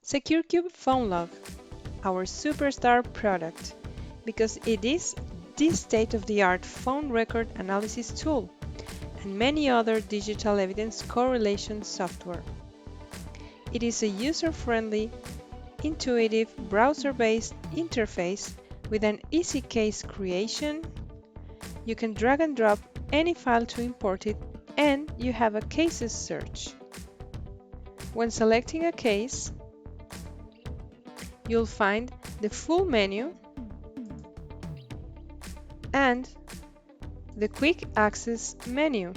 Securcube Phonelog, our superstar product, because it is the state-of-the-art phone record analysis tool and many other digital evidence correlation software. It is a user-friendly, intuitive, browser-based interface with an easy case creation. You can drag and drop any file to import it, and you have a cases search. When selecting a case, you'll find the full menu and the quick access menu.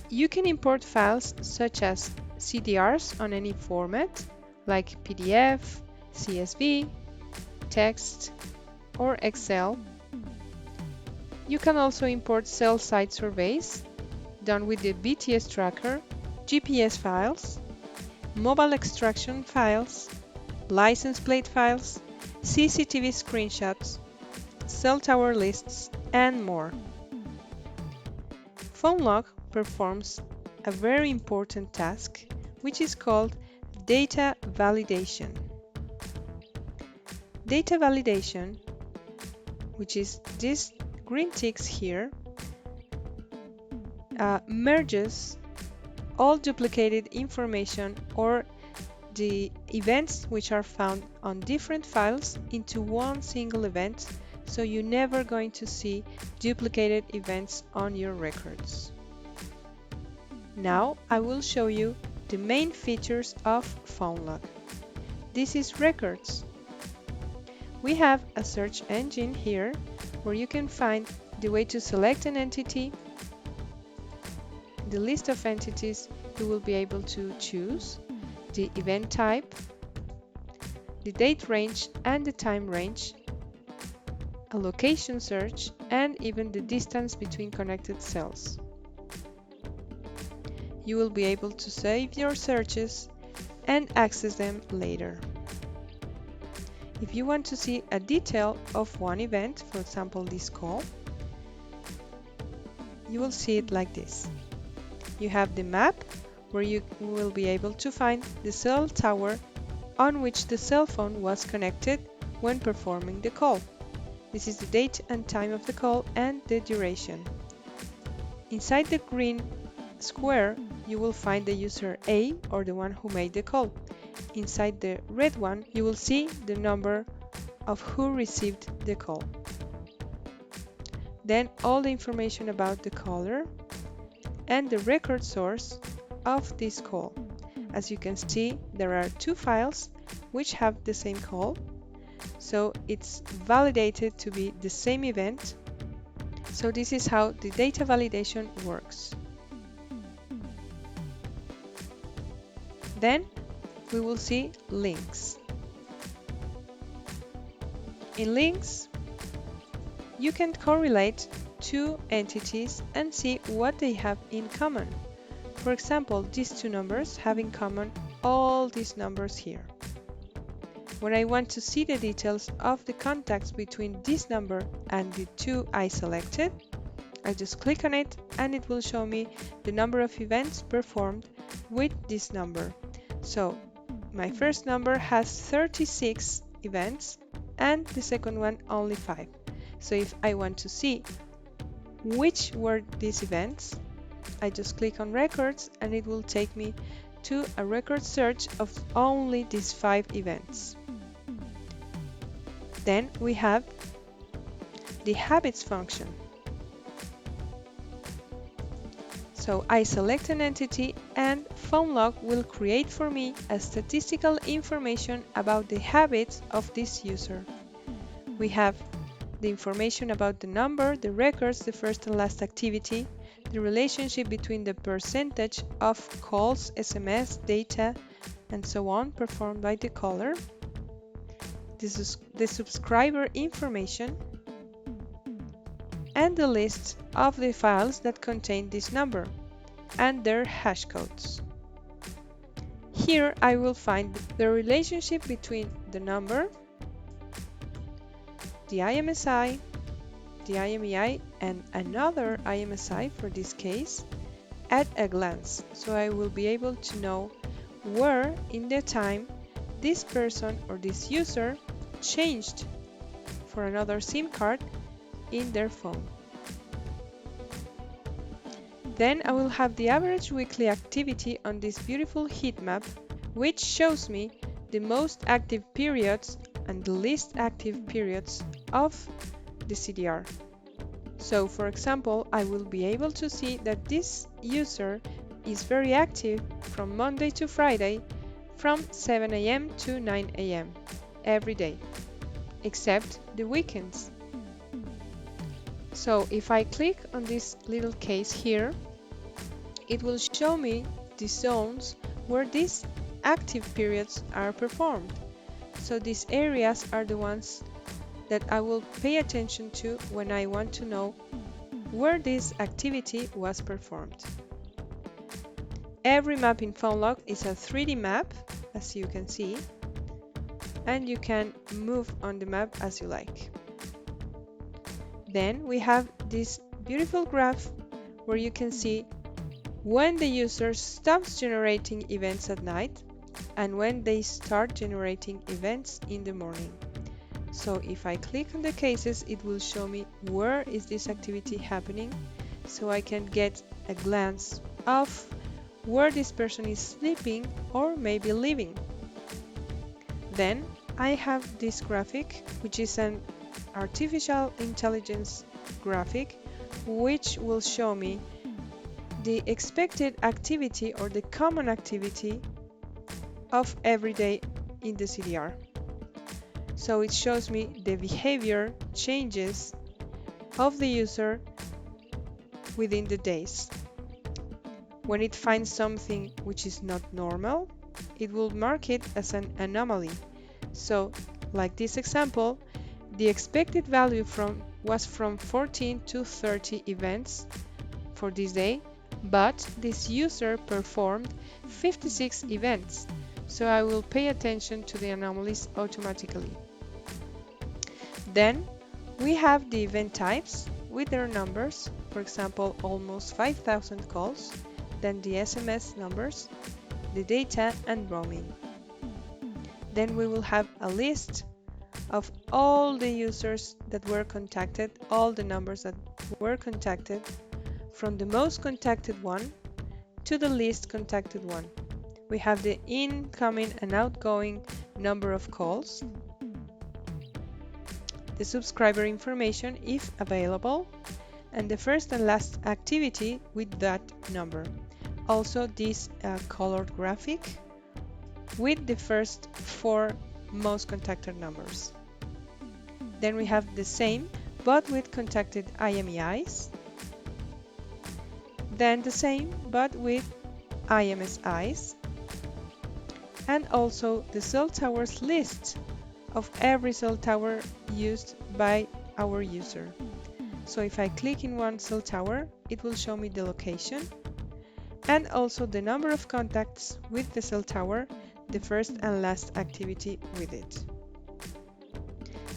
You can import files such as CDRs on any format like PDF, CSV, text, or Excel. You can also import cell site surveys done with the BTS tracker, GPS files, mobile extraction files, license plate files, CCTV screenshots, cell tower lists, and more. Phonelog performs a very important task, which is called data validation. Data validation, which is these green ticks here, merges all duplicated information or the events which are found on different files into one single event, so you're never going to see duplicated events on your records. Now I will show you the main features of Phonelog. This is records. We have a search engine here where you can find the way to select an entity, the list of entities you will be able to choose, the event type, the date range and the time range, a location search, and even the distance between connected cells. You will be able to save your searches and access them later. If you want to see a detail of one event, for example this call, you will see it like this. You have the map where you will be able to find the cell tower on which the cell phone was connected when performing the call. This is the date and time of the call and the duration. Inside the green square, you will find the user A, or the one who made the call. Inside the red one, you will see the number of who received the call. Then all the information about the caller and the record source of this call. As you can see, there are two files which have the same call, so it's validated to be the same event. So this is how the data validation works. Then we will see links. In links, you can correlate two entities and see what they have in common. For example, these two numbers have in common all these numbers here. When I want to see the details of the contacts between this number and the two I selected, I just click on it and it will show me the number of events performed with this number. So my first number has 36 events and the second one only 5. So if I want to see which were these events, I just click on records and it will take me to a record search of only these 5 events. Then we have the habits function. So I select an entity and Phonelog will create for me a statistical information about the habits of this user. We have the information about the number, the records, the first and last activity, the relationship between the percentage of calls, SMS, data, and so on performed by the caller, this is the subscriber information, and the list of the files that contain this number and their hash codes. Here I will find the relationship between the number, the IMSI, the IMEI, and another IMSI for this case at a glance. So I will be able to know where in the time this person or this user changed for another SIM card in their phone. Then I will have the average weekly activity on this beautiful heat map, which shows me the most active periods and the least active periods of the CDR. So for example, I will be able to see that this user is very active from Monday to Friday from 7 a.m. to 9 a.m. every day, except the weekends. So if I click on this little case here, it will show me the zones where these active periods are performed. So these areas are the ones that I will pay attention to when I want to know where this activity was performed. Every map in Phonelog is a 3D map, as you can see, and you can move on the map as you like. Then we have this beautiful graph where you can see when the user stops generating events at night and when they start generating events in the morning. So if I click on the cases, it will show me where is this activity happening, so I can get a glance of where this person is sleeping or maybe living. Then I have this graphic, which is an artificial intelligence graphic, which will show me the expected activity or the common activity of every day in the CDR. So it shows me the behavior changes of the user within the days. When it finds something which is not normal, it will mark it as an anomaly. So, like this example, the expected value was from 14 to 30 events for this day, but this user performed 56 events, so I will pay attention to the anomalies automatically. Then we have the event types with their numbers, for example, almost 5,000 calls, then the SMS numbers, the data and roaming. Then we will have a list of all the users that were contacted, all the numbers that were contacted, from the most contacted one to the least contacted one. We have the incoming and outgoing number of calls, the subscriber information if available, and the first and last activity with that number. Also this colored graphic with the first 4 most contacted numbers. Then we have the same but with contacted IMEIs. Then the same but with IMSIs. And also the cell towers list of every cell tower used by our user. So if I click in one cell tower, it will show me the location and also the number of contacts with the cell tower, the first and last activity with it.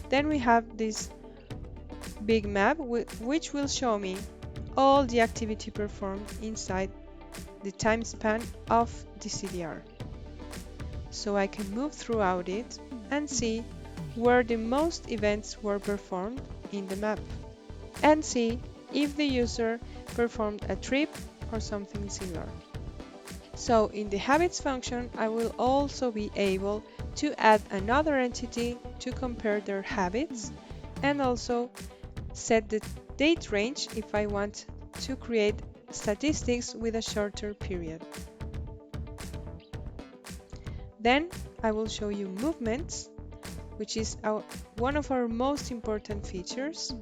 Then we have this big map which will show me all the activity performed inside the time span of the CDR. So I can move throughout it and see where the most events were performed in the map and see if the user performed a trip or something similar. So in the habits function, I will also be able to add another entity to compare their habits and also set the date range if I want to create statistics with a shorter period. Then I will show you movements, which is one of our most important features.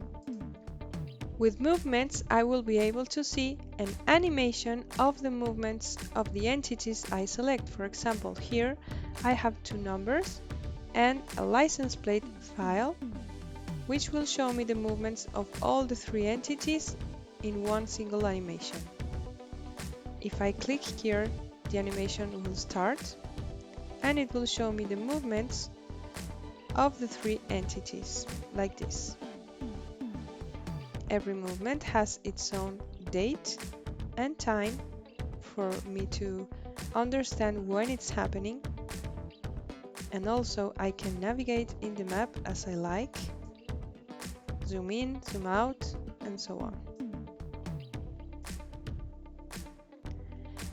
With movements, I will be able to see an animation of the movements of the entities I select. For example, here I have 2 numbers and a license plate file, which will show me the movements of all the 3 entities in one single animation. If I click here, the animation will start and it will show me the movements of the 3 entities, like this. Every movement has its own date and time for me to understand when it's happening, and also I can navigate in the map as I like, zoom in, zoom out, and so on.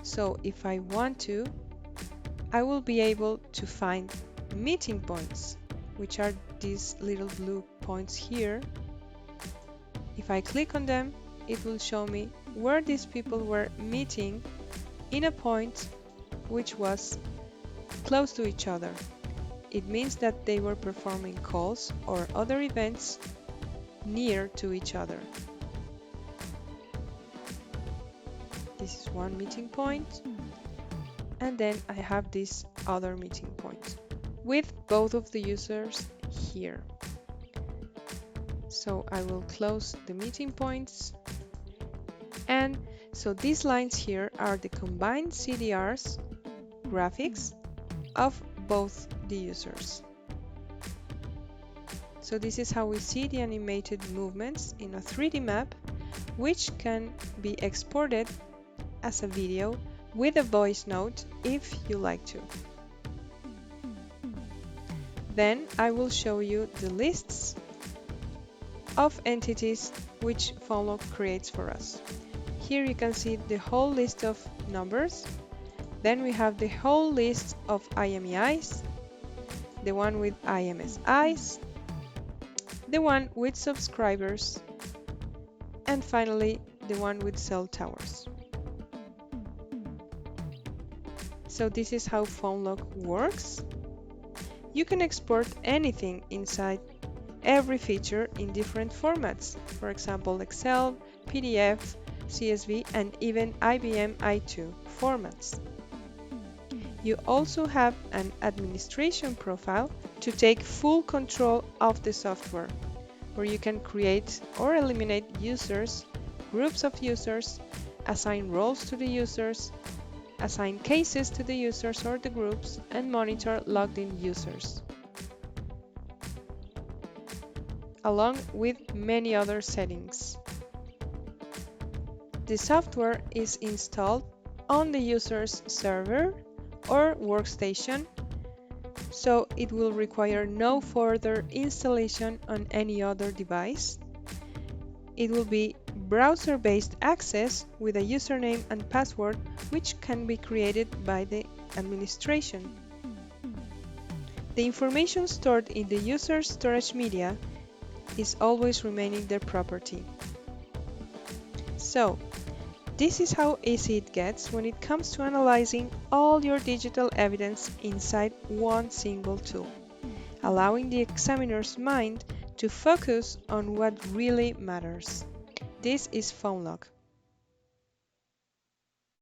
So if I want to, I will be able to find meeting points, which are these little blue points here. If I click on them, it will show me where these people were meeting in a point which was close to each other. It means that they were performing calls or other events near to each other. This is one meeting point, and then I have this other meeting point with both of the users here. So I will close the meeting points, and so these lines here are the combined CDRs graphics of both the users. So this is how we see the animated movements in a 3D map, which can be exported as a video with a voice note if you like to. Then I will show you the lists of entities which Phonelog creates for us. Here you can see the whole list of numbers. Then we have the whole list of IMEIs, the one with IMSIs, the one with subscribers, and finally the one with cell towers. So this is how Phonelog works. You can export anything inside every feature in different formats, for example Excel, PDF, CSV, and even IBM i2 formats. You also have an administration profile to take full control of the software, where you can create or eliminate users, groups of users, assign roles to the users, assign cases to the users or the groups, and monitor logged in users, along with many other settings. The software is installed on the user's server or workstation, so it will require no further installation on any other device. It will be browser-based access with a username and password which can be created by the administration. The information stored in the user's storage media is always remaining their property. So, this is how easy it gets when it comes to analyzing all your digital evidence inside one single tool, allowing the examiner's mind to focus on what really matters. This is Phonelog.